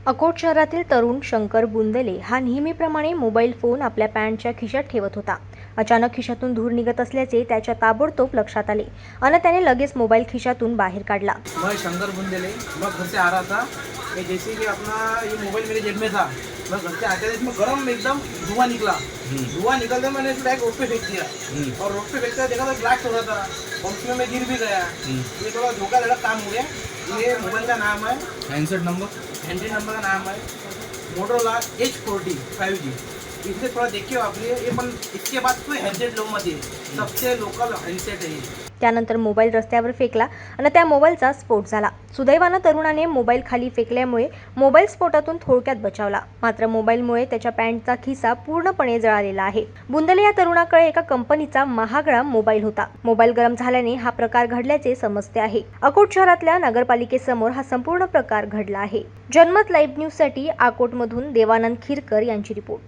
अकोट शहरातील तरुण शंकर बुंदेले हा नेहमीप्रमाणे मोबाईल फोन आपल्या पॅन्टच्या खिशात ठेवत होता। अचानक खिशातून धूर निघत असल्याचे त्याच्या ताबडतोब लक्षात आले आणि त्याने लगेच मोबाईल खिशातून बाहेर काढला। मैं शंकर बुंदेले, मैं घर से आ रहा था। ये जैसे कि अपना ये मोबाइल मेरे जेब में था, मैं घर से आते इसमें गर्म एकदम धुआं निकला। धुआं निकलते मैंने इसको डायरेक्ट रोड पे फेंक दिया और रोड पे फेंकते देखा तो ब्लैक हो रहा था और उसमें मैं गिर भी गया। ये थोड़ा धोखाधड़ी काम हो गया। ये मोबाइल का नाम है हैंडसेट नंबर का नाम है मोटोरोला H40 5G। इससे थोड़ा देखिए आप ये पण इसके बाद कोई हैंडसेट लो मत, सबसे लोकल हैंडसेट है ये। त्यानंतर मोबाईल रस्त्यावर फेकला आणि त्या मोबाईलचा स्फोट झाला। सुदैवाने तरुणाने मोबाईल खाली फेकल्यामुळे मोबाईल स्फोटातून थोडक्यात बचावला, मात्र मोबाईलमुळे त्याच्या पॅन्टचा खिसा पूर्णपणे जळालेला आहे। बुंदेले या तरुणाकडे एका कंपनीचा महागडा मोबाईल होता। मोबाईल गरम झाल्याने हा प्रकार घडल्याचे समजते आहे। अकोट शहरातल्या नगरपालिकेसमोर हा संपूर्ण प्रकार घडला आहे। जनमत लाईव्ह न्यूज साठी अकोटमधून देवानंद खिरकर यांची रिपोर्ट।